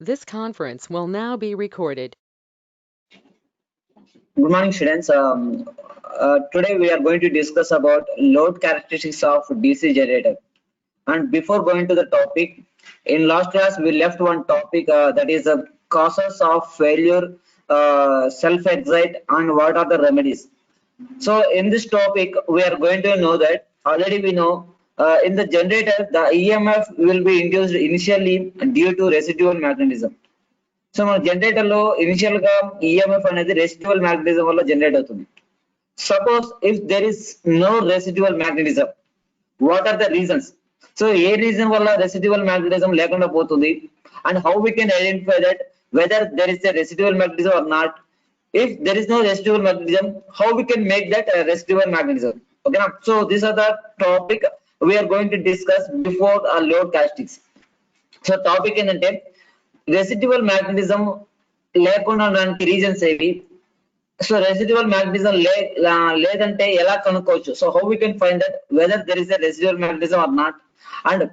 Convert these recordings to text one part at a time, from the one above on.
This conference will now be recorded. Good morning, students. Today we are going to discuss about load characteristics of DC generator. And before going to the topic, in last class we left one topic that is the causes of failure, self-excite, and what are the remedies. So in this topic, we are going to know that already we know in the generator the EMF will be induced initially due to residual magnetism. So మన generator లో initial గా EMF అనేది residual magnetism వల్ల generate అవుతుంది. Suppose if there is no residual magnetism, what are the reasons? So ఏ reason వల్ల residual magnetism లేకుండా పోతుంది, and how we can identify that whether there is a residual magnetism or not? If there is no residual magnetism, how we can make that residual magnetism? ఓకేనా? So these are the topic we are going to discuss before load characteristics. So topic ఏంటంటే residual magnetism లేకుండా ఉండడానికి reasons ఏవి? So residual magnetism లేదంటే ఎలా కనుక్కోవచ్చు? So how we can find that whether there is a residual magnetism or not? And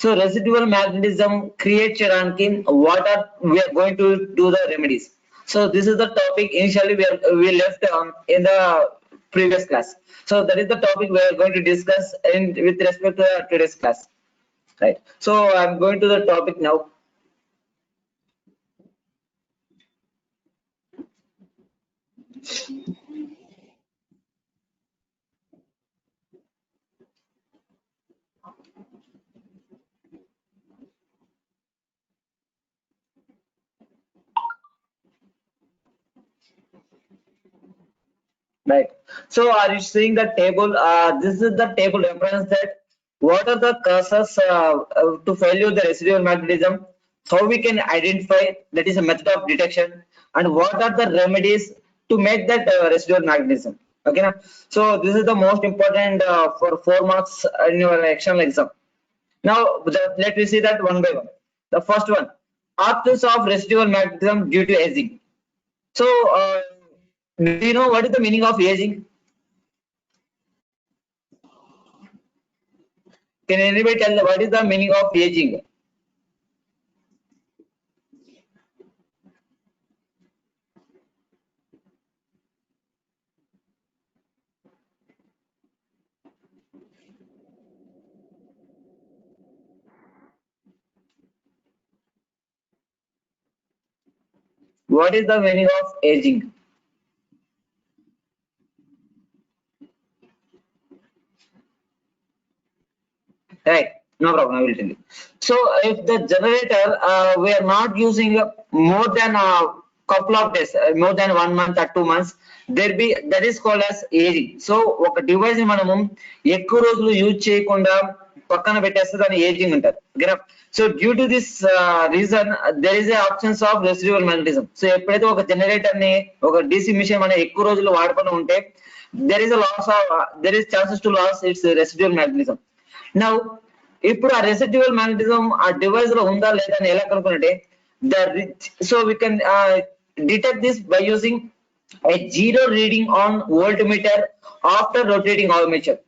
so residual magnetism create చేయడానికి what are we are going to do the remedies? So this is the topic initially we left in the previous class. So that is the topic we are going to discuss with respect to today's class, right? So I'm going to the topic now. Right. So are you seeing the table? This is the table reference that what are the causes to failure the residual magnetism, how we can identify, that is a method of detection, and what are the remedies to make that residual magnetism. Okay, now, so this is the most important for 4 marks in your external exam. Now let me see that one by one. The first one, absence of residual magnetism due to aging. So do you know what is the meaning of aging? Can anybody tell what is the meaning of aging? What is the meaning of aging? Right, no problem, I will tell you. So if the generator we are not using more than a couple of days, more than 1 month or 2 months, there be, that is called as aging. So ఒక device ని మనము ఎక్కువ రోజులు use చేయకుండా పక్కన పెట్టేస్తే దాన్ని ageing అంటారు. ఓకేనా? So due to this reason there is A options of residual magnetism. So ఎప్పుడైతే ఒక జనరేటర్ ని, ఒక డిసి మిషన్ మనం ఎక్కువ రోజులు వాడుకుంటూ ఉంటే there is a loss of there is chances to lose its residual magnetism. Now ఇప్పుడు ఆ రెసిడ్యువల్ మ్యాగ్నెటిజం ఆ డివైస్ లో ఉందా లేదా అని ఎలా కనుక్కుంటే so we can detect this by using a zero reading on voltmeter after rotating armature.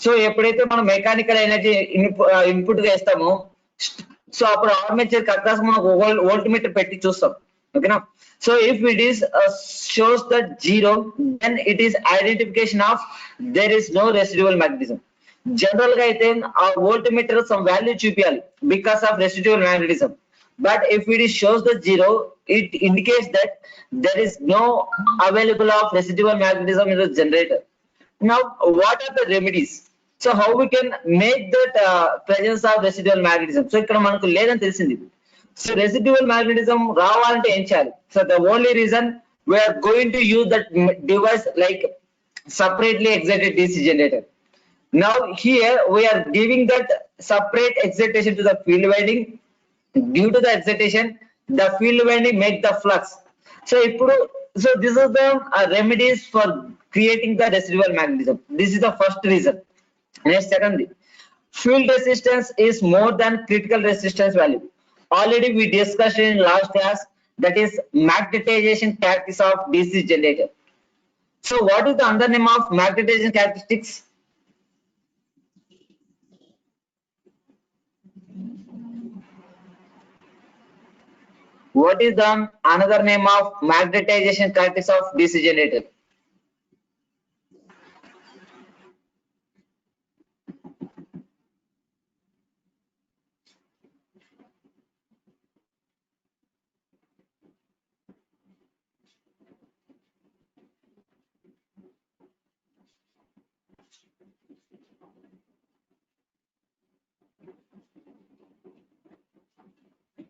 So ఎప్పుడైతే మనం మెకానికల్ ఎనర్జీ ఇన్పుట్ గా ఇస్తామో, సో అప్పుడు ఆర్మేచర్ కి అక్రాస్ మనం వోల్ట్మీటర్ పెట్టి చూస్తాం. ఓకేనా? So if it is shows that zero, then it is identification of there is no residual magnetism. General గా అయితే ఆ వోల్ట్మీటర్ సమ్ వాల్యూ చూపించాలి because of residual magnetism. But if it is shows the zero, it indicates that there is no available of residual magnetism in the generator. Now what are the remedies? So how we can make that presence of residual magnetism? So ikkada manaku ledani telisindi. So residual magnetism ravalante em cheyali? So the only reason we are going to use that device like separately excited DC generator. Now here we are giving that separate excitation to the field winding. Due to the excitation, the field winding make the flux. So so this is the remedies for creating the residual magnetism. This is the first reason. Next, secondly, field resistance is more than critical resistance value. Already we discussed in last class, that is magnetization characteristics of DC generator. So what is the other name of magnetization characteristics? What is the another name of magnetization characteristics of DC generator?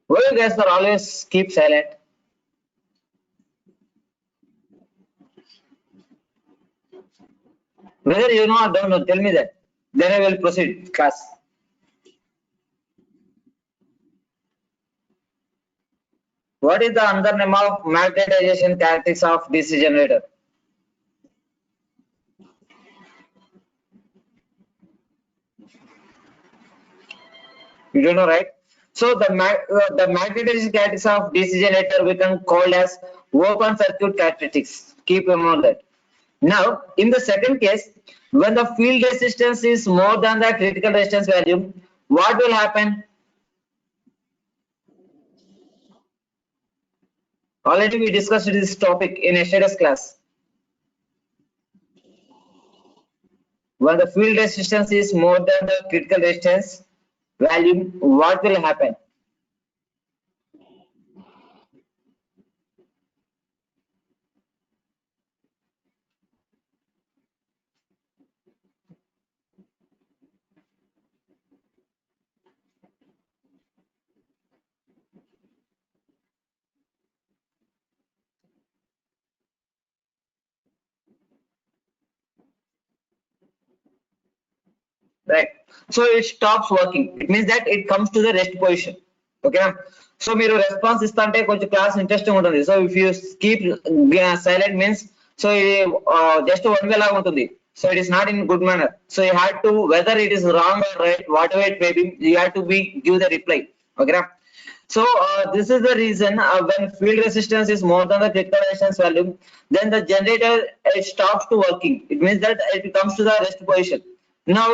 Why you guys are always keep silent? Whether you know or don't know, tell me that. Then I will proceed class. What is the another name of magnetization characteristics of DC generator? You don't know, right? So the magnetization characteristics of DC generator we can call as open circuit characteristics. Keep in mind that. Now, in the second case, when the field resistance is more than the critical resistance value, what will happen? Already we discussed this topic in yesterday's class. When the field resistance is more than the critical resistance value, what will happen? Right. So it stops working. It means that it comes to the rest position. Okay. So మీరు response ఇస్తుంటే కొంచెం class interesting ఉంటుంది. So if you keep silent means so ఇది just one way లాగా ఉంటుంది. So it is not in good manner. So you have to, whether it is wrong or right, whatever it may be, you have to give the reply. Okay. So this is the reason when field resistance is more than the critical resistance value, then the generator it stops to working. It means that it comes to the rest position. Now,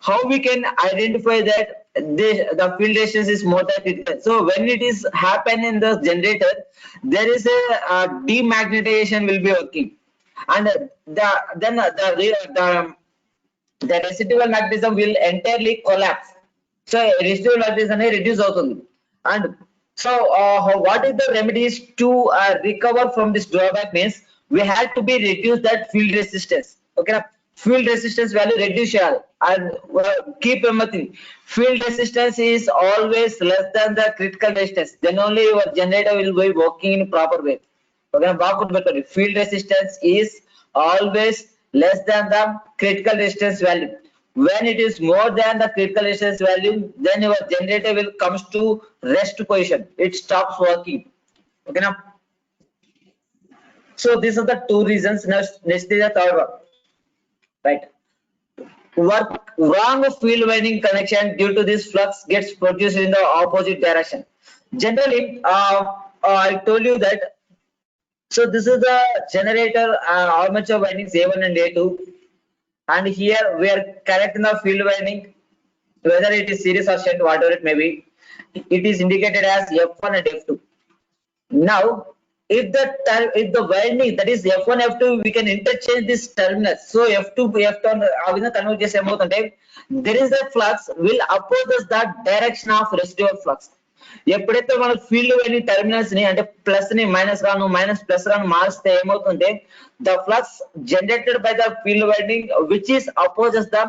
how we can identify that the field resistance is more than critical? So when it is happen in the generator, there is a demagnetization will be working, and the residual magnetism will entirely collapse. So residual magnetism reduce అవుతుంది. And so what is the remedies to recover from this drawback means we had to be reduce that field resistance. Okay, field resistance value reduce చేయాలి. And keep remembering field resistance is always less than the critical resistance, then only your generator will be working in proper way. Okay, బాగా గుర్తుపెట్టుకోండి, field resistance is always less than the critical resistance value. When it is more than the critical resistance value, then your generator will comes to rest position. It stops working. Okay now. So these are the two reasons. Next is the third one. Right. Wrong field winding connection, due to this flux gets produced in the opposite direction. Generally, I told you that. So this is the generator armature windings A1 and A2, and here we are connecting the field winding, whether it is series or shunt, whatever it may be. It is indicated as F1 and F2. Now, if the winding, that is F1 F2, we can interchange this terminus. So F2 F1 convert చేసే ఏమవుతుంటే there is a flux will opposes the direction of residual flux. ఎప్పుడైతే మన field winding terminals ని అంటే plus ని minus గాను minus plus గాను మారిస్తే ఏమవుతుంటే the flux generated by the field winding which is opposes the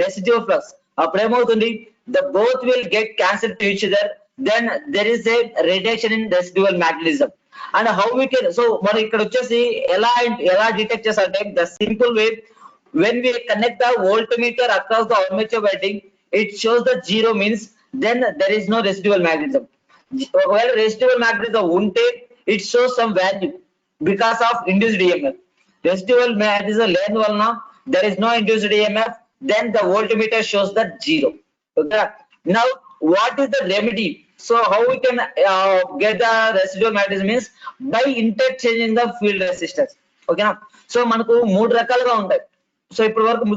residual flux. అప్పుడు ఏమవుతుంది, the both will get cancel to each other, then there is a reduction in residual magnetism. And how we can, so మనం ఇక్కడ వచ్చేసి ఎలా detect చేస్తారంటే the simple way, when we connect the voltmeter across the armature winding, it shows the 0 means then there is no residual magnetism. Well, residual magnetism unte it shows some value because of induced EMF. Residual magnetism lane valna there is no induced EMF, then the voltmeter shows that 0. Okay. Now what is the remedy? So how we can get the residual magnetism means by interchanging the field resistance. Okay. So మనకు మూడు రకాలుగా ఉంటాయి. So ఇప్పటి వరకు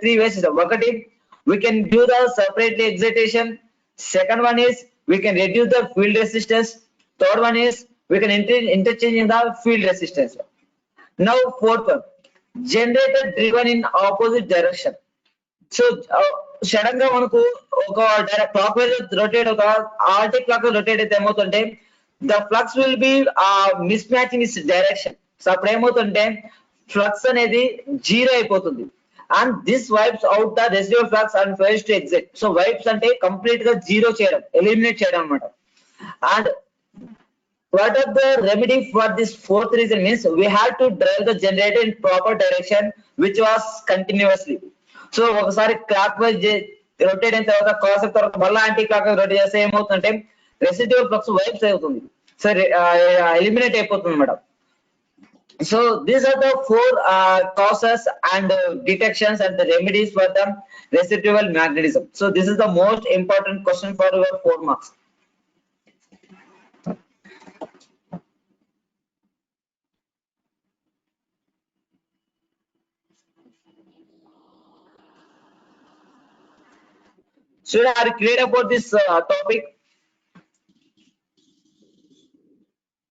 three ways ఇస్తాం. ఒకటి, we can do the separately excitation. Second one is we can reduce the field resistance. Third one is we can interchange in the field resistance. Now fourth one, generator driven in opposite direction. So sudden గా మనకు ఒక clockwise rotate ఒక anti clock rotate అయితే ఏమవుతుంటే the flux will be mismatching is direction. So అప్పుడు ఏమవుతుంటే flux అనేది zero అయిపోతుంది. And this wipes out the residual flux and fails to exit. So wipes అంటే కంప్లీట్ గా zero చేయడం, ఎలిమినేట్ చేయడం అనమాట. And what are the remedy for this fourth reason means we have to drive the generator in proper direction which was continuously. So ఒకసారి clock wise rotate అయిన తర్వాత cross అయిన తర్వాత మళ్ళీ యాంటీ క్లాక్ వైజ్ రొటేట్ చేస్తే ఏమవుతుందంటే residual flux wipes అవుతుంది, so eliminate అయిపోతుంది madam. So these are the four causes and detections and the remedies for the residual magnetism. So this is the most important question for your 4 marks. Should I clear about this topic?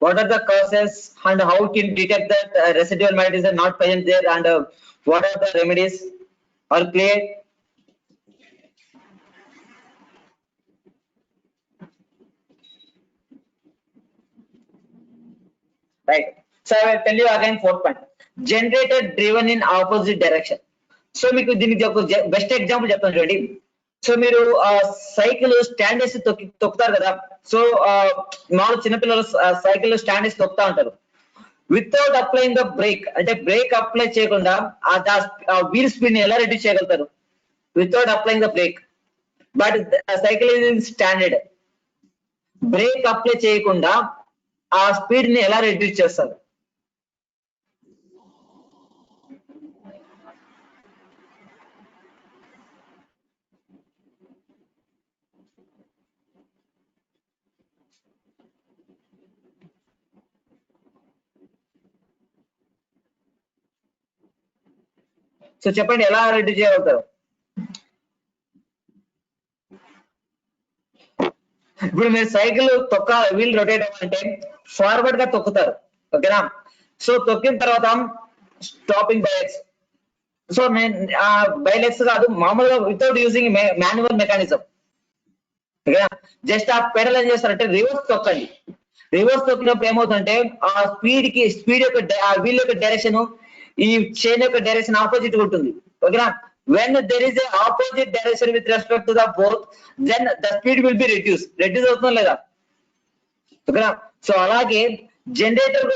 What are the causes and how can detect that residual magnetism not present there, and what are the remedies? Are clear? Right. So I will tell you again fourth point. Generator driven in opposite direction. So మీకు దీనికి ఒక best example చెప్తాను చూడండి. So మీరు cycle stand వేసి తొక్కుతారు కదా. So మామూలు చిన్నపిల్లలు సైకిల్ స్టాండ్ వేసి తొక్కుతా ఉంటారు. వితౌట్ అప్లైయింగ్ ద బ్రేక్, అంటే బ్రేక్ అప్లై చేయకుండా వీల్ స్పీడ్ ని ఎలా రెడ్యూస్ చేయగలుగుతారు? Without applying the break. But cycle is standard, break apply చేయకుండా ఆ స్పీడ్ ని ఎలా రెడ్యూస్ చేస్తారు? సో చెప్పండి, ఎలా రెడ్యూస్ చేయగలుగుతారు? ఇప్పుడు మీరు సైకిల్ వీల్ రొటేట్ అవ్వాలంటే ఫార్వర్డ్ గా తొక్కుతారు, ఓకేనా? సో తొక్కిన తర్వాత స్టాపింగ్ బైలెక్స్. సో నేను బైలెక్స్ కాదు, మామూలుగా వితౌట్ యూజింగ్ మాన్యువల్ మెకానిజం, ఓకేనా? జస్ట్ ఆ పెడల్ ఏం చేస్తారంటే రివర్స్ తొక్కండి. రివర్స్ తొక్కినప్పుడు ఏమవుతుందంటే ఆ స్పీడ్ యొక్క వీల్ యొక్క డైరెక్షన్ ఈ చైన్ యొక్క డైరెక్షన్ ఆపోజిట్ ఉంటుంది, ఓకేనా? when there is a opposite direction with respect to the both, then the speed will be reduce అవుతుందా లేదా, ఓకేనా? సో అలాగే జనరేటర్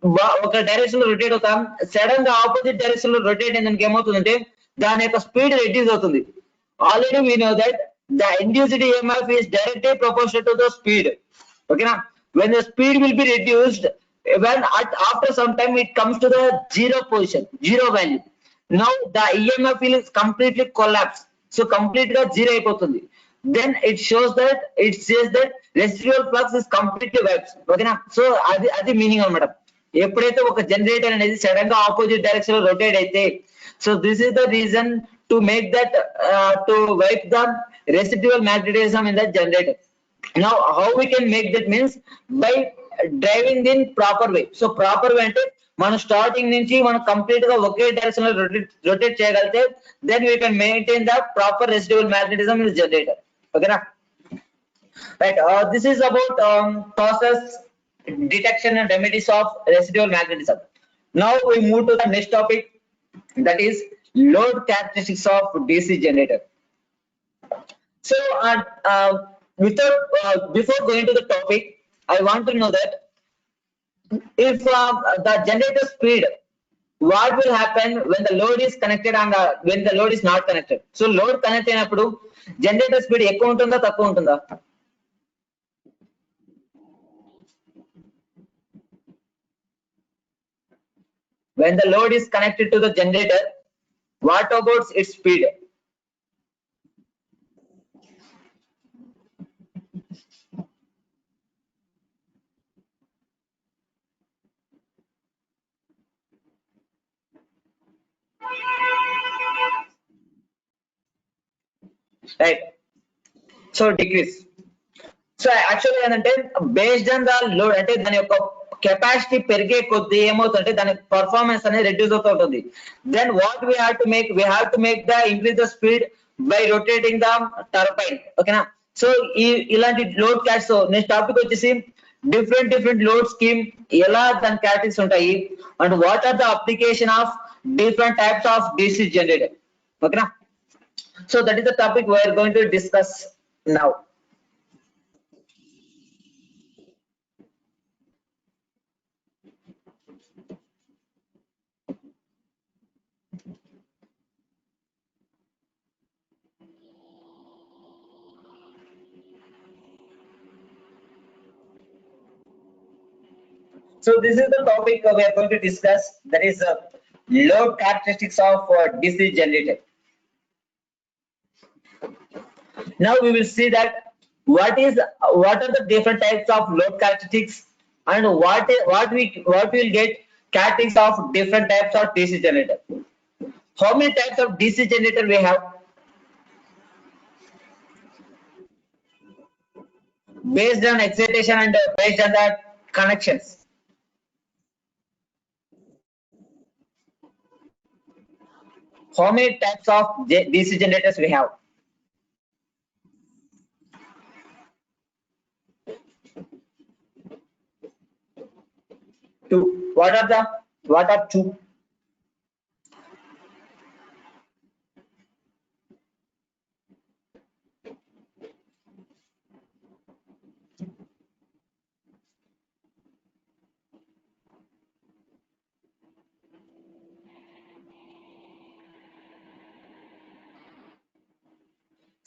కూడా ఒక డైరెక్షన్ లో రొటేట్ అవుతాం, సడన్ గా ఆపోజిట్ డైరెక్షన్ లో రొటేట్ అయినందుకు ఏమవుతుందంటే దాని యొక్క స్పీడ్ రెడ్యూస్ అవుతుంది. Already we know that the induced EMF is directly proportional to the speed, ఓకేనా? when the speed will be reduced, when after some time it comes to the zero position, zero value, now the EMF will completely collapse. So complete గా zero అయిపోతుంది. then it says that residual flux is completely wiped, ఓకేనా? So అది meaning అన్నమాట. ఎప్పుడైతే ఒక generator అనేది sudden గా opposite direction లో రొటేట్ అయితే, so this is the reason to make that to wipe the residual magnetism in the generator. Now how we can make that means by driving in proper way. So proper way అంటే మనం starting నుంచి మనం complete గా ఒకే direction లో rotate చేయగలిగితే then we can maintain the proper residual magnetism in generator, ఓకేనా? Right, this is about causes, detection and remedies of residual magnetism. Now we move to the next topic, that is load characteristics of DC generator. So before going to the topic, I want to know that if the generator speed, what will happen when the load is connected and when the load is not connected? So load connect అయినప్పుడు generator speed ఎక్కువ ఉంటుందా తక్కువ ఉంటుందా? When the load is connected to the generator, what about its speed? Right, so decrease. So actually ఏంటంటే based on the load అంటే దాని యొక్క capacity పెరిగే కొద్దీ ఏమవుతుందంటే దాని పర్ఫార్మెన్స్ అనేది రెడ్యూస్ అవుతూ ఉంటుంది. Then what we have to make the increase the speed by rotating the turbine. ఓకేనా. సో ఇలాంటి లోడ్ క్యాట్స్ నెక్స్ట్ టాపిక్ వచ్చేసి డిఫరెంట్ లోడ్ స్కీమ్ ఎలా దాని క్యాటగిరీస్ ఉంటాయి and what are the application of different types of DC generator. ఓకేనా. సో దట్ ఈస్ ద topic we are going to discuss now. So this is the topic we are going to discuss, that is load characteristics of DC generator. Now we will see that what are the different types of load characteristics and what will get characteristics of different types of DC generator. How many types of DC generator we have? Based on excitation and based on the connections. How many types of DC generators we have? Two. What are two?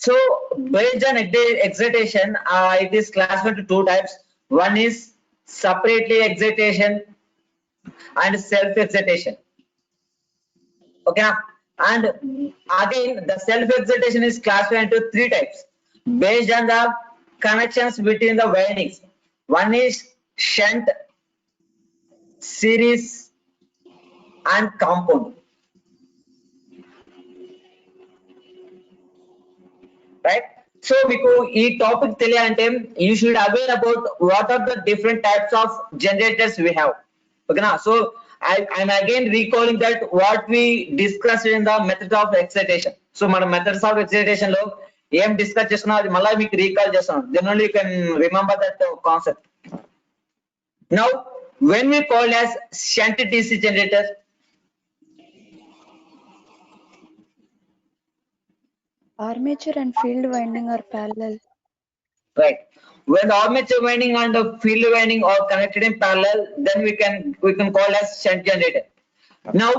So based on excitation, it is classified into two types. One is separately excitation and self excitation. Okay, and again the self excitation is classified into three types based on the connections between the windings. One is shunt, series, and compound. Right. So మీకు ఈ topic తెలియాలంటే you should aware about what are the different types of generators we have. Okay na. So I'm again recalling that what we discussed in the method of excitation. So మన methods of excitation లో ఏం discuss చేస్తున్నా అది మళ్ళీ మీకు recall చేస్తాను. Then only you can remember that concept. Now when we call as shunt DC generator, armature and field winding are parallel. Right. When the armature winding and the field winding are connected in parallel, then we can call as shunt generator. Now,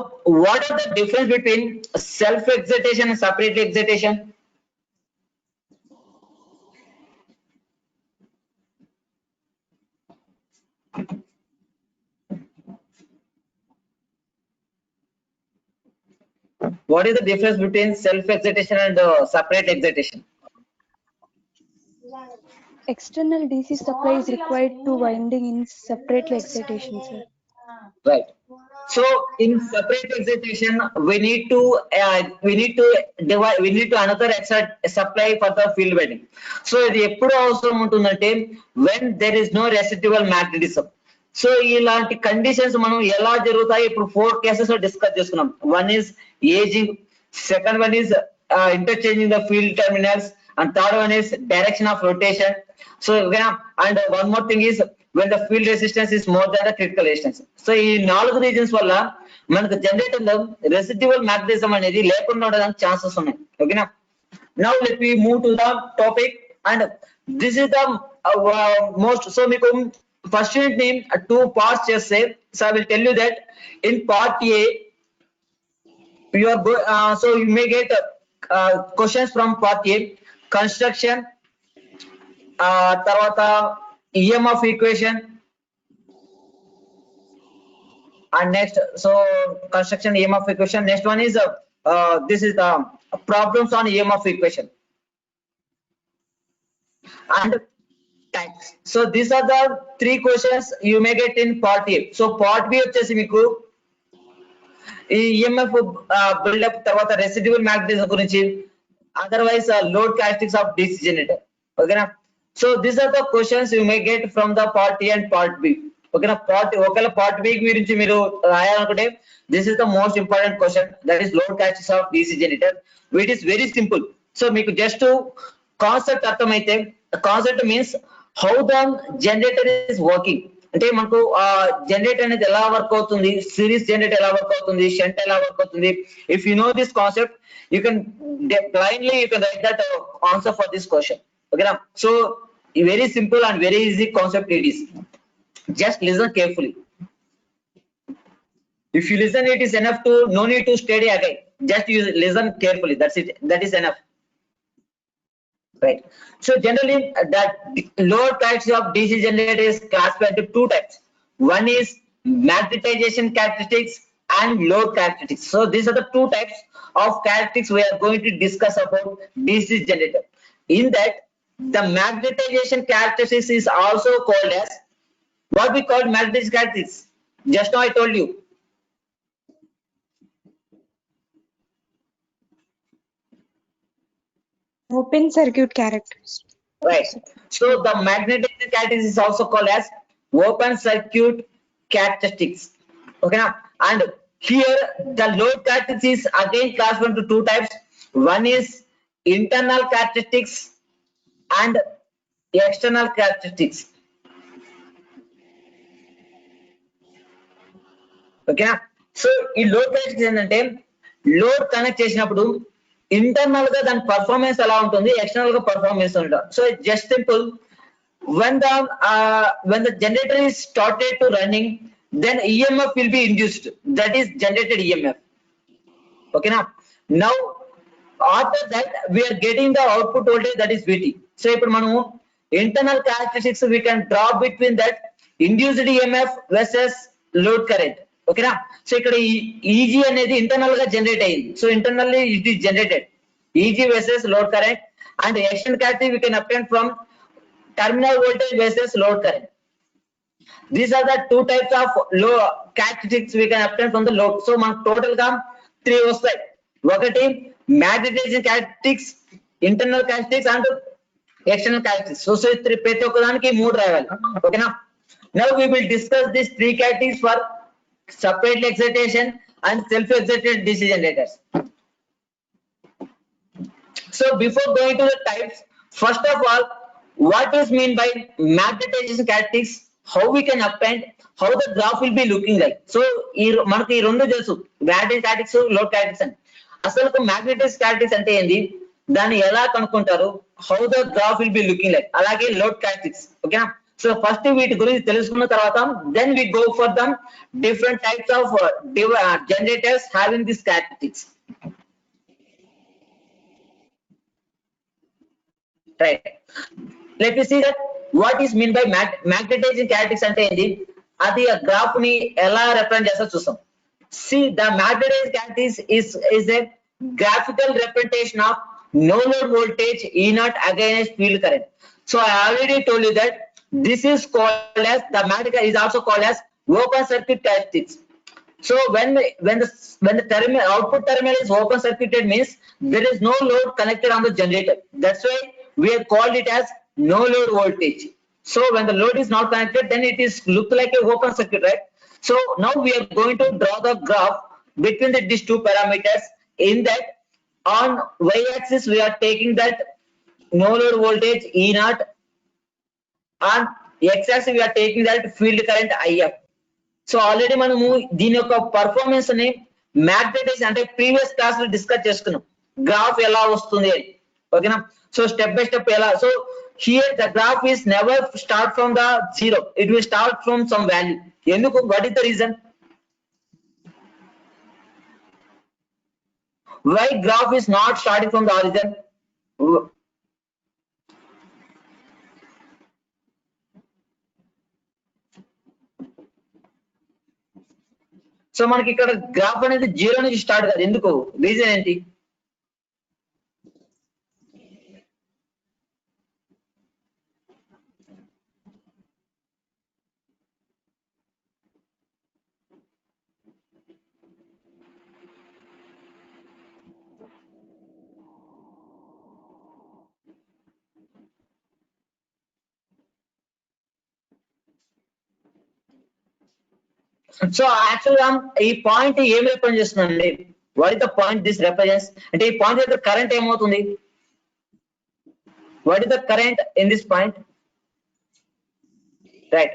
what are the difference between self excitation and separate excitation? What is the difference between self excitation and separate excitation? External DC supply is required to winding in separately excitation, sir. Right. So in separate excitation, we need to another supply for the field winding. So ఇది ఎప్పుడు అవసరం ఉంటుందంటే when there is no residual magnetism. So ఇలాంటి conditions మనం ఎలా జరుగుతాయి ఇప్పుడు 4 cases లో డిస్కస్ చేసుకున్నాం. One is aging, second one is interchanging the field terminals, and third one is direction of rotation. So and one more thing is when the field resistance is more than the critical resistance. So ఈ 4 reasons వల్ల మనకు generator లో residual magnetism అనేది లేకుండా ఉండడానికి chances ఉన్నాయి. ఓకేనా. Now let me move to the topic, and this is the most. So మీకు first unit name 2 parts చేస్తే, so I will tell you that in part A you are so you may get questions from part A, construction, తర్వాత EMF equation, and next so construction EMF equation. Next one is this is the problems on EMF equation and types. So these are the 3 questions you may get in part A. So part B వచ్చేసి మీకు ఈ EMF buildup తర్వాత residual magnetism గురించి, otherwise load characteristics of DC generator. ఓకేనా. So these are the questions you may get from the part A and part B. Okay na, part B గురించి మీరు రాయాలనుకుంటే this is the most important question, that is load characteristics of DC generator, which is very simple. So మీకు just concept అర్థమైతే, concept means how the generator is working, అంటే మనకు generator అనేది ఎలా work అవుతుంది, series generator ఎలా work అవుతుంది, shunt ఎలా వర్క్ అవుతుంది. If you know this concept you can blindly you can write that answer for this question. Okay na, so very simple and very easy concept it is. Just listen carefully. If you listen it is enough, to no need to study again, just you listen carefully, that's it, that is enough, right? So generally that load types of DC generator is classified into two types. One is magnetization characteristics and load characteristics. So these are the two types of characteristics we are going to discuss about DC generator. In that, the magnetization characteristics is also called as, what we call magnetization characteristics, just now I told you. Open circuit characteristics. Right. So the magnetization characteristics is also called as open circuit characteristics. Okay now, and here the load characteristics is again classified into two types. One is internal characteristics and external characteristics. Okay na, so ఈ load characteristics ఏంటంటే, load connect చేసినప్పుడు internal గా దాని performance ఎలా ఉంటుంది, external గా performance ఉంటుంది. So just simple, when the generator is started to running, then EMF will be induced, that is generated EMF. Okay now after that we are getting the output voltage, that is VT. So ఇప్పుడు మనము internal characteristics we can draw between that induced EMF versus load current. Okay na, so ఇక్కడ EG అనేది internal గా generate అయ్యింది, so internally it is generated EG versus load current, and external characteristic we can obtain from terminal voltage versus load current. These are the two types of low characteristics we can obtain from the load. So మనకు total గా 3 వస్తాయి. ఒకటి magnetization characteristics, internal characteristics and external characteristics. So ప్రతి ఒక్కదానికి 3 రాయాలి. ఓకేనా, now we will discuss these 3 characteristics for separately excitation and self excited DC generators. So before going to the types, first of all, what is mean by magnetization characteristics, how we can obtain, how the graph will be looking like. So మనకి ఈ రెండు తెలుసు, magnetization characteristics, load characteristics అని. అసలు magnetization characteristics అంటే ఏంది, దాన్ని ఎలా కనుక్కుంటారు, how the graph will be looking like, అలాగే load characteristics. ఓకేనా, సో ఫస్ట్ వీటి గురించి తెలుసుకున్న తర్వాత then we go for the different types of generators having these characteristics. Right, let me see that what is mean by magnetizing characteristics అంటే ఏంది, అది ఆ గ్రాఫ్ ని ఎలా రిప్రజెంట్ చేస్తా చూస్తాం. See, the magnetizing characteristics is a graphical representation of no load voltage E naught against field current. So I already told you that this is called as, the magnetic is also called as open circuit characteristics. So when the terminal, output terminal is open circuited, means there is no load connected on the generator. That's why we have called it as no load voltage. So when the load is not connected, then it is look like a open circuit, right? So now we are going to draw the graph between these two parameters. In that, on y-axis we are taking that no load voltage E naught, on x-axis we are taking that field current IF. So already మనము దీని యొక్క performance ని magnetization అంటే previous class లో discuss చేసుకున్నాం, graph ఎలా వస్తుంది అని. ఓకేనా, సో స్టెప్ బై స్టెప్ ఎలా. So here the graph is never start from the zero, it will start from some value. ఎందుకు, what is the reason why graph is not starting from the origin? So మనకి ఇక్కడ graph అనేది zero నుంచి start కాదు, ఎందుకు, reason ఏంటి? So యాక్చువల్గా ఈ పాయింట్ ఏం రిప్రజెంట్ చేస్తుందండి? What is the point this represents? అంటే ఈ పాయింట్ దగ్గర కరెంట్ ఏమవుతుంది? What is the current in this point? Right.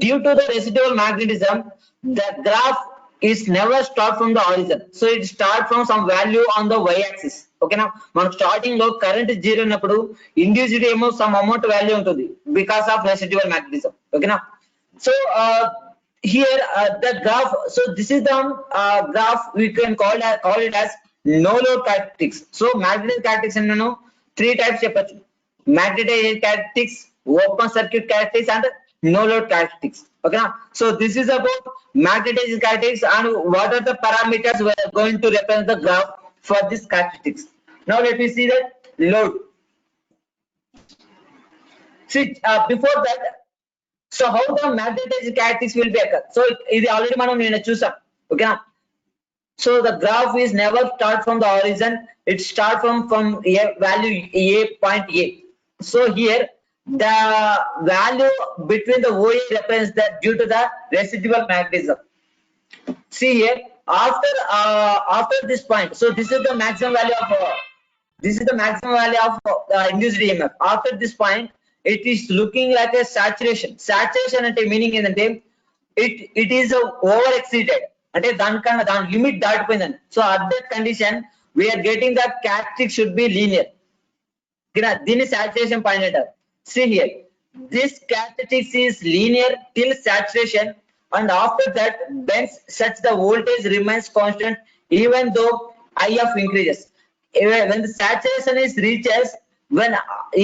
Due to the residual magnetism, the graph is never start from the origin. So it start from some value on the y-axis. Okay now, మనం starting లో current zero ఉన్నప్పుడు induced ఏమో some amount value ఉంటుంది because of residual magnetism. ఓకేనా? So here the graph, so this is the graph we can call it as no load characteristics. So magnetic characteristics అన్నను 3 types చెప్పొచ్చు. Magnetization characteristics, open circuit characteristics and no load characteristics. Okay, so this is about magnetization characteristics and what are the parameters we are going to represent the graph for this characteristics. Now let me see that load. See, before that, so how the magnetization characteristics will be occur? So ఇది already మనం నిన్న చూసాం. Okay, so the graph is never start from the origin, it start from a value a point a. So here the value between the OA represents that due to the residual magnetism. See here, after this point, so this is the maximum value of induced EMF. After this point, it is looking like a saturation. Saturation ante meaning ఏంటంటే it is over exceeded. అంటే దానికన్నా దాని limit దాటిపోయిందని. So at that condition, we are getting that characteristic should be linear. దీన్ని saturation point అంటారు. See here, this characteristic is linear till saturation, and after that then such the voltage remains constant even though IF increases. When the saturation is reaches, when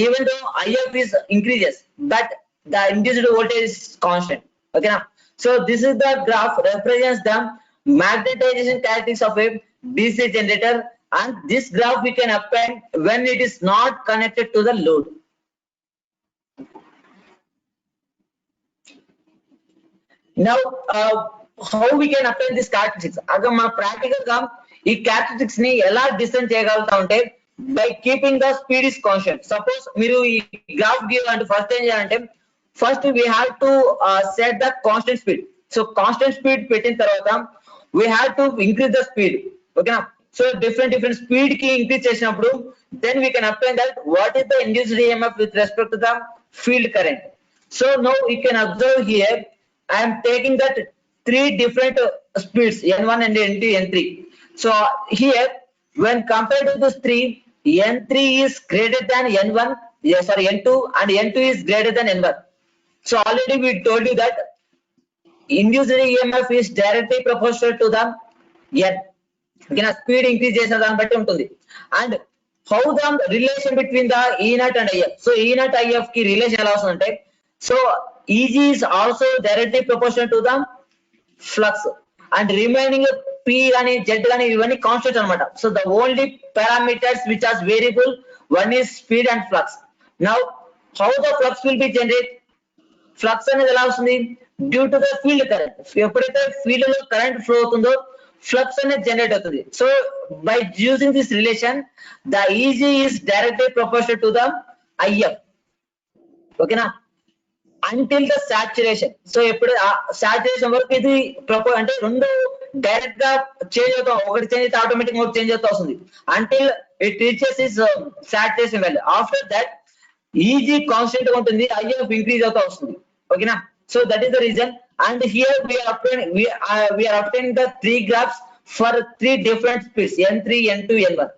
even though IF is increases, but the induced voltage is constant. Okay now, so this is the graph represents the magnetization characteristics of a DC generator, and this graph we can append when it is not connected to the load. Now how we can apply this characteristics? అగ మన practical గా ఈ characteristics ని ఎలా design చేయగలుగుతా ఉంటే by keeping the speed is constant. Suppose మీరు ఈ గ్రాఫ్ గీయాలంటే ఫస్ట్ ఏం చేయాలంటే first we have to set the constant speed. So constant speed పెట్టిన తర్వాత we have to increase the speed. ఓకేనా? సో డిఫరెంట్ స్పీడ్ కి ఇంక్రీజ్ చేసినప్పుడు then we can apply that what is the induced EMF with respect to the field current. So now you can observe here I am taking that 3 different speeds, N1 and N2, N3. So here, when compared to this 3, N3 is greater than N1, N2, and N2 is greater than N1. So already we told you that induced EMF is directly proportional to the N. Okay, speed increase చేసిన దాన్ని బట్టి ఉంటుంది. And how the relation between the E0 and IF. So E0 IF కి relation ఎలా వస్తుందంటే, so Eg is also directly proportional to the flux, and remaining P and Z and ఇవన్నీ constant అన్నమాట. So the only parameters which are variable, one is speed and flux. Now how the flux will be generated? Flux అనేది ఎలా వస్తుంది? Due to the field current. ఎప్పుడైతే field లో current flow అవుతుందో flux అనేది generate అవుతుంది. So by using this relation, the Eg is directly proportional to the IF. ఓకేనా? Until the saturation. So ఎప్పుడు saturation వరకు ఇది అంటే రెండు డైరెక్ట్ గా చేంజ్ అవుతా, ఒకటి చేంజ్ అయితే ఆటోమేటిక్ ఒకటి చేంజ్ అవుతా వస్తుంది until it reaches its saturation value. After that Eg constant గా ఉంటుంది, IF ఇంక్రీజ్ అవుతా వస్తుంది. ఓకేనా? So that is the reason, and here we are obtaining the 3 graphs for 3 different speeds, N3, N2, N1.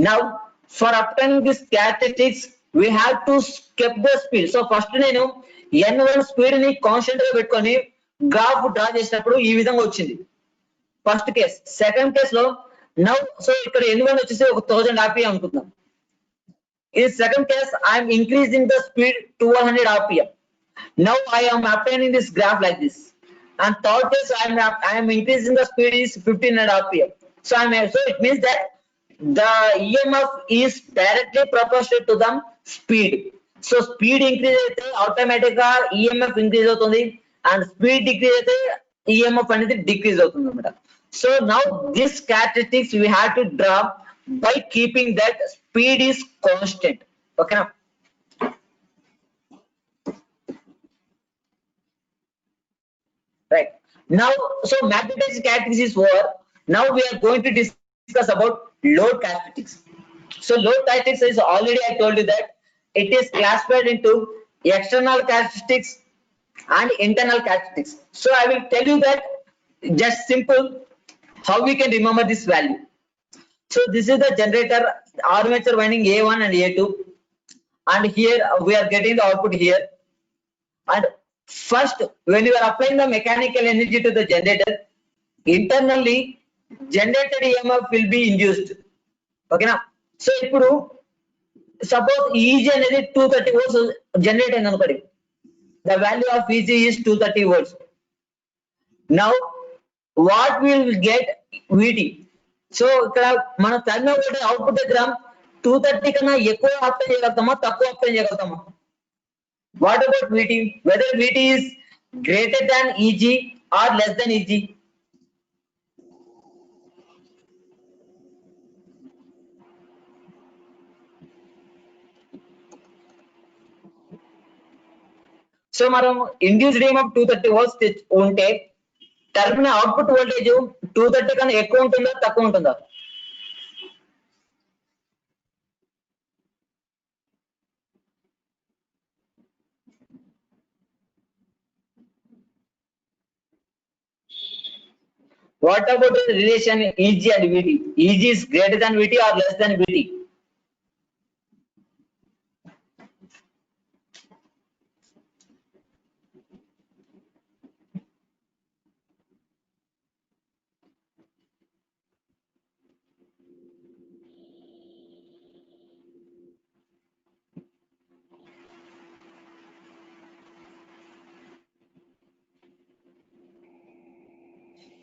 Now for obtaining this characteristics we have to keep the speed. So first నేను N1 speed ని constant గా పెట్టుకొని graph draw చేసినప్పుడు ఈ విధంగా వచ్చింది first case. Second case లో now so ఇక్కడ N1 వచ్చేసి 1000 RPM అనుకుందాం. In second case I am increasing the speed to 100 RPM. Now I am obtaining this graph like this. And third case I am increasing the speed is 1500 RPM. So it means that the EMF is directly proportional to the speed. So speed increase అయితే automatic గా EMF increase అవుతుంది, and speed decrease అయితే EMF అనేది decrease అవుతుంది అన్నమాట. So now this characteristics we have to draw by keeping that speed is constant. Okay. right? Now, so magnetizing characteristics is over. Now we are going to discuss about load characteristics. So load characteristics is already I told you that it is classified into external characteristics and internal characteristics. So I will tell you that just simple how we can remember this value. So this is the generator armature winding A1 and A2, and here we are getting the output here. And first, when you are applying the mechanical energy to the generator, internally generated EMF will be induced. Okay now, so ఇప్పుడు suppose EG అనేది 230 volts generate అయింది అనుకోండి, the value of EG is 230 volts. Now what will get VT? So ఇక్కడ మన terminal voltage output దగ్గర 230 కన్నా ఎక్కువ apply చేయగలుగుతామా, తక్కువ apply చేయగలుగుతామా? What about VT? Whether VT is greater than EG or less than EG? So మనం induced EMF 230 volts ఉంటే terminal output voltage 230 కన్నా ఎక్కువ ఉంటుందా, తక్కువ ఉంటుందా? What about the relation EG and VT? EG is greater than VT or less than VT?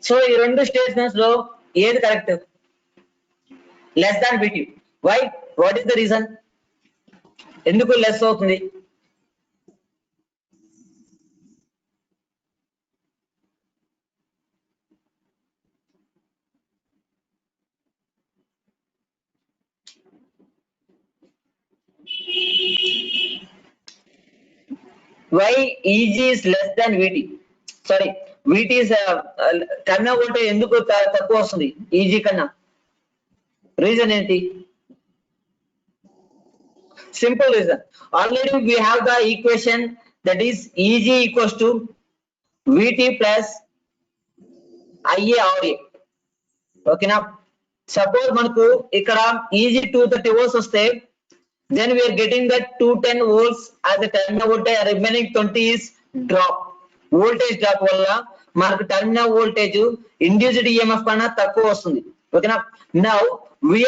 So ఈ రెండు statements లో ఏది కరెక్ట్? Less than VT. వై? What is the reason? ఎందుకు లెస్ అవుతుంది? Why EG is less than VT? Sorry, VT is terminal voltage ఎందుకు తక్కువ వస్తుంది EG కన్నా? రీజన్ ఏంటి? Simple reason. Already we have the equation that is EG equals to VT plus IA RA. ఓకేనా? Suppose మనకు ఇక్కడ EG 230 volts వస్తే, then we are getting that 210 volts as a terminal voltage, remaining 20 is drop. Voltage drop వల్ల మనకు terminal voltage induced EMF కన్నా తక్కువ వస్తుంది. ఓకేనా? Now we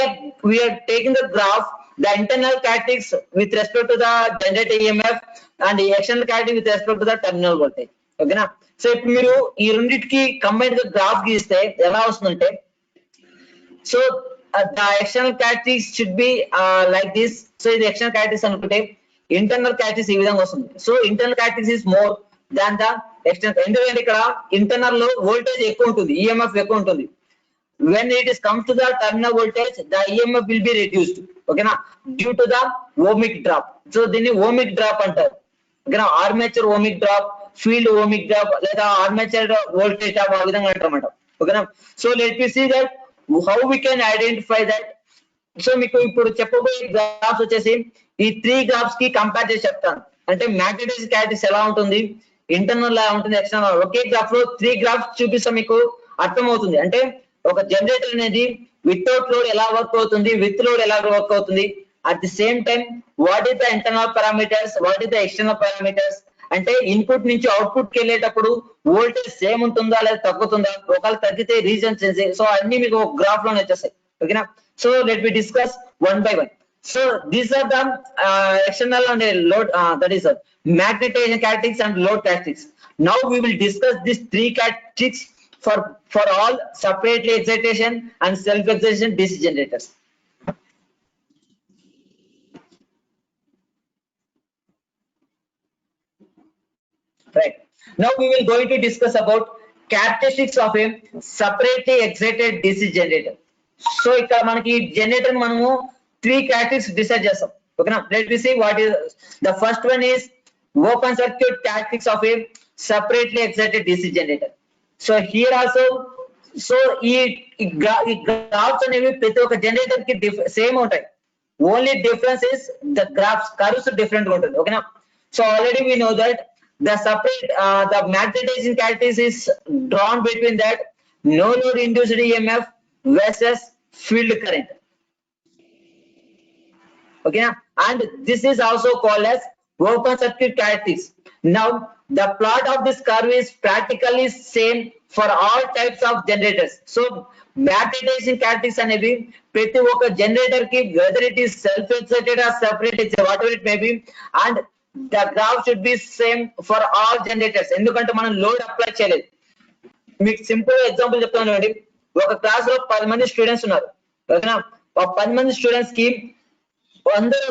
are taking the graph, the internal characteristics with respect to the generated EMF and the external characteristics with respect to the terminal voltage. ఓకేనా? So ఇప్పుడు మీరు ఈ రెండింటికి కంబైన్డ్ గా గ్రాఫ్ గీస్తే ఎలా వస్తుందంటే, so the external characteristics should be like this. So the external characteristics అనుకుంటే internal characteristics ఈ విధంగా వస్తుంది. So internal characteristics is more than the external. ఎందుకంటే ఇక్కడ ఇంటర్నల్ లో వోల్టేజ్ ఎక్కువ ఉంటుంది, EMF ఎక్కువ ఉంటుంది. When it is comes to the terminal voltage, the EMF will be reduced. ఓకేనా? Due to the ohmic drop. So దీన్ని ohmic drop అంటారు. ఓకేనా? Armature ohmic drop, field ohmic drop, లేదా ఆర్మేచర్ వోల్టేజ్ డ్రాప్ ఆ విధంగా అంటారన్నమాట. ఓకేనా? So let me see that how we can identify that. సో మీకు ఇప్పుడు చెప్పబోయే గ్రాఫ్స్ వచ్చేసి ఈ 3 గ్రాఫ్స్ కి కంపేర్ చేసి చెప్తాను. అంటే మ్యాగ్నెటైజింగ్ క్యారెక్టర్స్ ఎలా ఉంటుంది, ఇంటర్నల్ ఎలా ఉంటుంది, ఎక్స్టర్నల్. ఒకే గ్రాఫ్ లో 3 గ్రాఫ్స్ చూపిస్తే మీకు అర్థమవుతుంది. అంటే ఒక జనరేటర్ అనేది వితౌట్ లోడ్ ఎలా వర్క్ అవుతుంది, విత్ లోడ్ ఎలా వర్క్ అవుతుంది, at the same time what is the internal parameters, what is the external parameters. అంటే ఇన్పుట్ నుంచి అవుట్పుట్ కి వెళ్ళేటప్పుడు వోల్టేజ్ సేమ్ ఉంటుందా లేదా తగ్గుతుందా, ఒకవేళ తగ్గితే రీజన్స్ ఏంటి. సో అన్ని మీకు ఒక గ్రాఫ్ లోనే వచ్చేస్తాయి. ఓకేనా? So let we discuss one by one. So these are the external and load, that is magnetizing characteristics and load characteristics. Now we will discuss these 3 characteristics for all separately excitation and self excitation DC generators. Right. Now we will going to discuss about characteristics of a separately excited DC generator. So ఇక్కడ మనకి generator మనము 3 characteristics డిసైడ్ చేస్తాం. ఓకేనా? Let me see what is the first one. is open circuit characteristics of a separately excited DC generator. So here also, so ఈ graphs అనేవి ప్రతి ఒక్క జనరేటర్ కి సేమ్ ఉంటాయి. Only difference is the curves different ఉంటుంది. ఓకేనా? So already we know that the separate the magnetizing characteristics is drawn between that no load induced EMF versus field current. Okay, and this is also called as open circuit characteristics. Now the plot of this curve is practically same for all types of generators. So magnetizing characteristics అనేవి ప్రతి ఒక్క generator కి whether it is self excited or separate whatever it may be, and the graph should be same for all generators. ఎందుకంటే మనం load apply చేయలేదు. మీకు simple example చెప్తాను అండి. ఒక క్లాస్ లో 10 మంది స్టూడెంట్స్ ఉన్నారు. ఓకేనా? 10 మంది స్టూడెంట్స్ కి అందరూ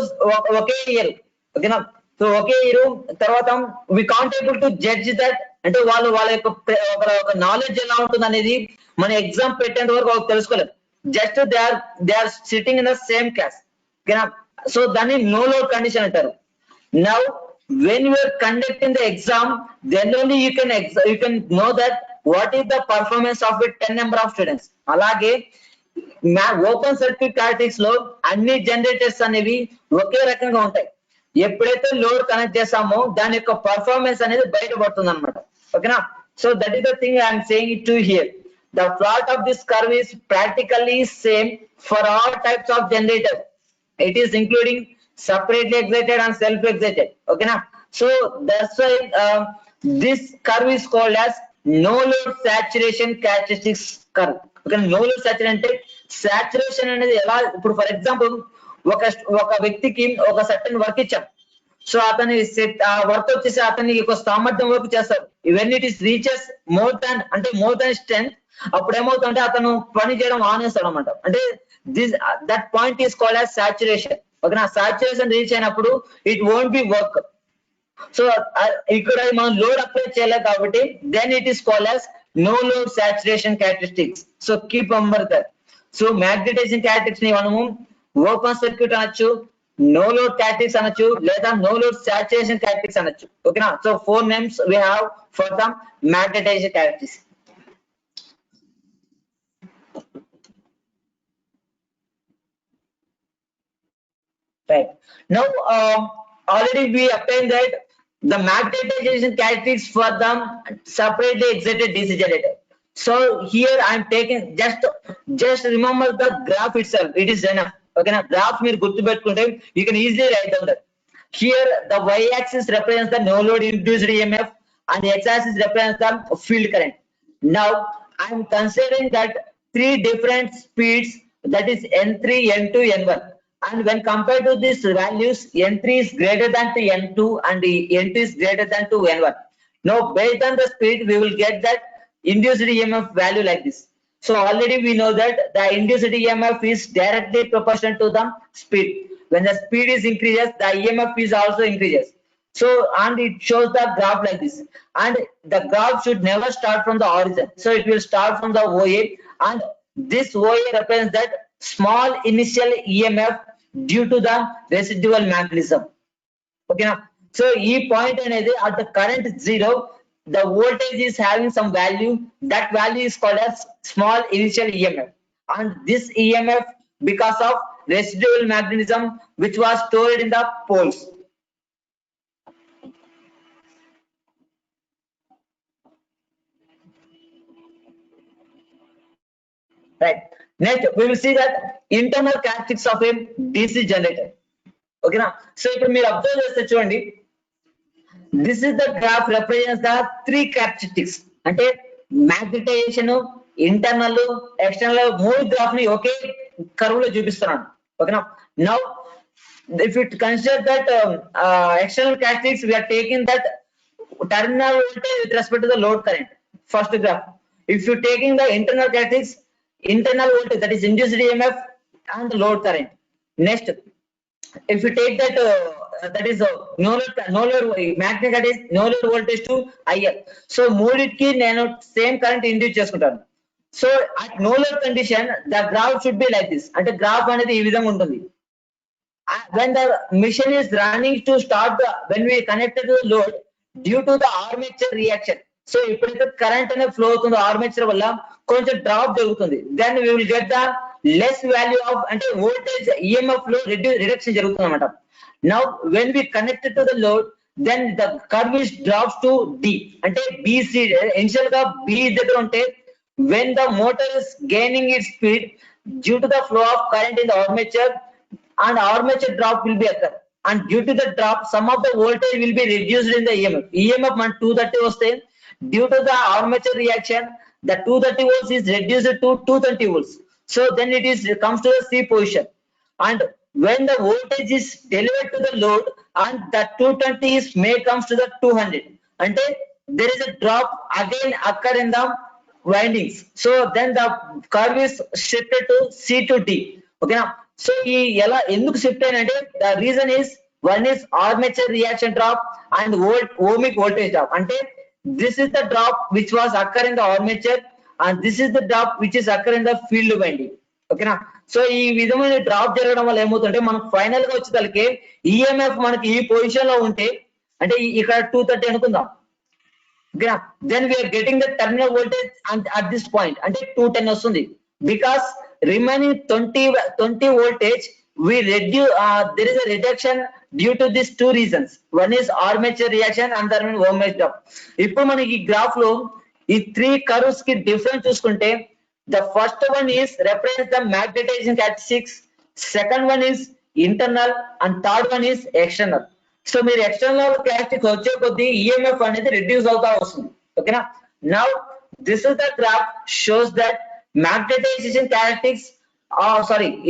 ఒకే ఇయర్. ఓకేనా? సో ఒకే ఇయర్ తర్వాత we can't able to judge that, అంటే వాళ్ళ యొక్క నాలెడ్జ్ ఎలా ఉంటుంది అనేది మన ఎగ్జామ్ పెట్టేంత వరకు వాళ్ళకి తెలుసుకోలేదు. Just they are sitting in the same class. ఓకేనా? సో దాన్ని నో లోడ్ కండిషన్ అంటారు. Now when you are conducting the exam, then only you can know that what is the performance of a 10 number of students. అలాగే open circuit characteristics లో అన్ని generators అనేవి ఒకే రకంగా ఉంటాయి. ఎప్పుడైతే లోడ్ కనెక్ట్ చేస్తామో దాని యొక్క పర్ఫార్మెన్స్ అనేది బయటపడుతుంది అనమాట. ఓకేనా? సో దట్ ఈస్ the thing I'm saying it to hear. The plot of this curve is practically same for all types of generators. It is including separately excited and self excited. Okay na? So that's why this curve is called as no load saturation characteristics curve. Okay, no load saturation అంటే saturation అనేది ఎలా, ఇప్పుడు for example ఒక వ్యక్తికి ఒక certain work ఇచ్చాం. So అతని work వచ్చేసి అతని యొక్క సామర్థ్యం వరకు చేస్తారు. when it is reaches more than strength, అప్పుడు ఏమవుతుందంటే అతను పని చేయడం ఆనేస్తాడు అనమాట. అంటే that point is called as saturation. ఓకేనా? సాచురేషన్ రీచ్ అయినప్పుడు it won't be work. So ఇక్కడ మనం లోడ్ అప్లై చేయలేదు కాబట్టి then it is called as no load saturation characteristics. So keep remember that. So magnetising characteristics ని మనము open circuit అనొచ్చు, no load characteristics అనొచ్చు, లేదా నో లోడ్ సాచురేషన్ క్యారెక్టరిస్టిక్స్ అనొచ్చు. ఓకేనా? So 4 names we have for the magnetizing characteristics. Right. Now, already we obtained that the magnetization characteristics for the separately excited DC generator. So here I am taking just remember the graph itself. It is enough. Okay, now graph మీరు గుర్తుపెట్టుకుంటే you can easily write down that. Here the y-axis represents the no load induced EMF and the x-axis represents the field current. Now I am considering that 3 different speeds, that is N3, N2, N1. And when compared to these values, N3 is greater than to N2 and N2 is greater than to N1. Now, based on the speed, we will get that induced EMF value like this. So already we know that the induced EMF is directly proportional to the speed. When the speed is increases, the EMF is also increases. So, and it shows the graph like this. And the graph should never start from the origin. So it will start from the OA, and this OA represents that small initial EMF due to the residual mechanism. Okay now, so e point అనేది at the current 0, the voltage is having some value. That value is called as small initial EMF, and this EMF because of residual mechanism which was stored in the poles. Right. Next, we will see that internal characteristics of a DC generator. Okay now, so ఇప్పుడు మీరు observe చేస్తే చూడండి, this is the graph represents the 3 characteristics. అంటే magnetisation, internal, external, 3 graph ని ఒకే curve లో చూపిస్తున్నాను. ఓకేనా? Now if it consider that external characteristics, we are taking that terminal voltage with respect to the load current, first graph. If you taking the internal characteristics, internal voltage, that is induced EMF and load current. Next, if you take that that is no load magnetic, that is no load voltage to IL. So మూడిటికి నేను same current induce చేసుకుంటాను. So at no load condition the graph should be like this. అంటే graph అనేది ఈ విధంగా ఉంటుంది. When the machine is running to start when we connected to the load, due to the armature reaction. So ఎప్పుడైతే current అనేది flow అవుతుందో armature వల్ల కొంచెం డ్రాప్ జరుగుతుంది. Then we will get the less value of అంటే voltage EMF లో reduction జరుగుతుంది అనమాట. Now when we connected to the load then the curve is drops to D అంటే బిసి ఇనిషియల్ గా బి దగ్గర ఉంటే when the motor is gaining its speed due to the flow of current in the armature and armature drop will be occur, and due to the drop some of the voltage will be reduced in the emf man 230 vaste due to the armature reaction the 230 volts is reduced to 220 volts, so then it is comes to the C position, and when the voltage is delivered to the load and the 220 is may comes to the 200 ante there is a drop again occur in the windings, so then the curve is shifted to C to D. Okay now, so ee ela enduku shift ayinante the reason is one is armature reaction drop and ohmic voltage drop ante this is the drop which was occur in the armature and this is the drop which is occur in the field winding. Okay na, so ee విధమైన drop జరగడం వల్ల ఏమవుతుంటే మనకు final గా వచ్చేసరికి EMF మనకి ఈ position లో ఉంటే అంటే ఇక్కడ 230 అనుకుందాం. Then we are getting the terminal voltage at this point అంటే 210 వస్తుంది because remaining 20 voltage we reduce there is a reduction due to these two reasons, one is armature reaction and other one ohmic drop. ఇప్పుడు మనకి ఈ graph లో ఈ 3 curves కి difference చూసుకుంటే the first one is represents the magnetizing characteristics, second one is internal and third one is external. So మీరు external characteristics వచ్చే కొద్దీ ఈఎంఎఫ్ అనేది రిడ్యూస్ అవుతా వస్తుంది. ఓకేనా, now this is the graph shows that magnetisation characteristics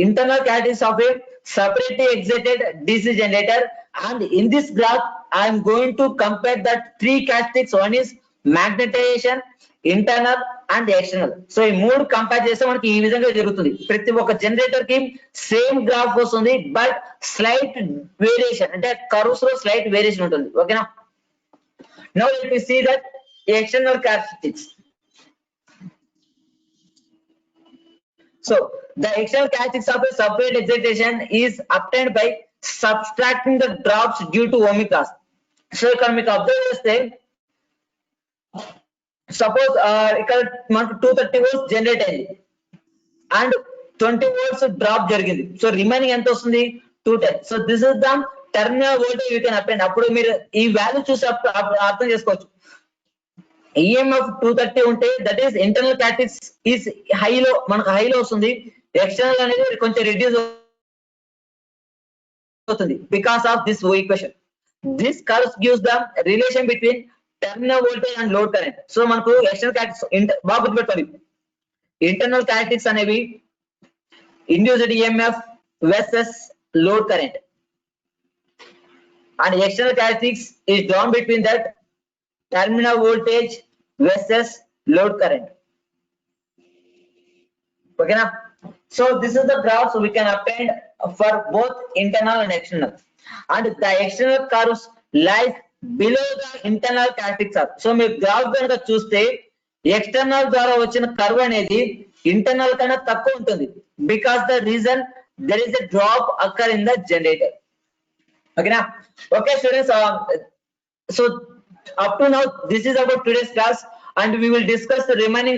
internal characteristics of a separately excited DC generator, and in this graph I am going to compare that three characteristics, one is magnetization, internal and external. So ఈ మూడు compare చేస్తే మనకి ఈ విధంగా జరుగుతుంది. ప్రతి ఒక్క generator కి సేమ్ గ్రాఫ్ వస్తుంది బట్ స్లైట్ వేరియేషన్ అంటే కర్వ్స్ లో స్లైట్ వేరియేషన్ ఉంటుంది. ఓకేనా, now let me see that external characteristics. So the external characteristics of a separate excitation is obtained by subtracting the drops due to ohmic loss. So ఇక్కడ మీకు observe చేస్తే suppose ఇక్కడ మనకు 230 volts generate అయింది and 20 volts drop జరిగింది. So remaining ఎంత వస్తుంది 210. So this is the terminal voltage you can apply. అప్పుడు మీరు ఈ వాల్యూ చూసి అర్థం చేసుకోవచ్చు. ఈఎంఎఫ్ 230 ఉంటే that is internal characteristics is హైలో మనకు హైలో వస్తుంది, ఎక్స్టర్నల్ అనేది కొంచెం రిడ్యూస్ అవుతుంది because of this equation. This curves gives the relation between terminal voltage and load current. So మనకు ఎక్స్టర్నల్ క్యారెక్టరిస్టిక్స్ బాగా గుర్తుపెట్టుకోండి. ఇంటర్నల్ క్యారెక్టరిస్టిక్స్ అనేవి induced EMF versus load current, and external characteristics is drawn between that terminal voltage versus load current. Okay na, so this is the graph, so we can obtain for both internal and external, and the external curves lies below the internal characteristics. So మీరు graph కనుక చూస్తే external ద్వారా వచ్చిన curve అనేది internal కన్నా తక్కువ ఉంటుంది because the reason there is a drop occur in the generator. Okay na, okay students, so up to now this is about today's class, and we will discuss the remaining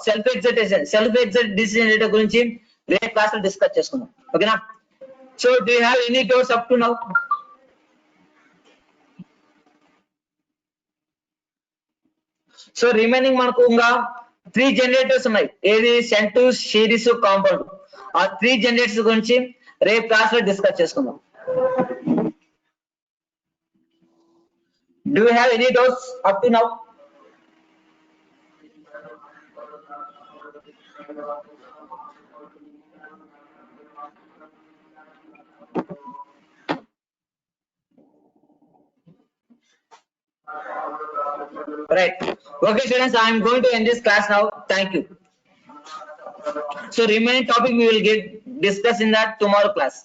self excited DC generator గురించి రేపు class లో discuss చేసుకుందాం. ఓకేనా, so do you have any doubts up to now? So remaining మనకు ఇంకా 3 generators ఉన్నాయి, ఏది shunt, series, compound. ఆ 3 జనరేటర్స్ గురించి రేపు క్లాస్ లో డిస్కస్ చేసుకుందాం. Do you have any doubts up to now? Right. Okay students, I am going to end this class now. Thank you. So remaining topic we will discuss in that tomorrow class.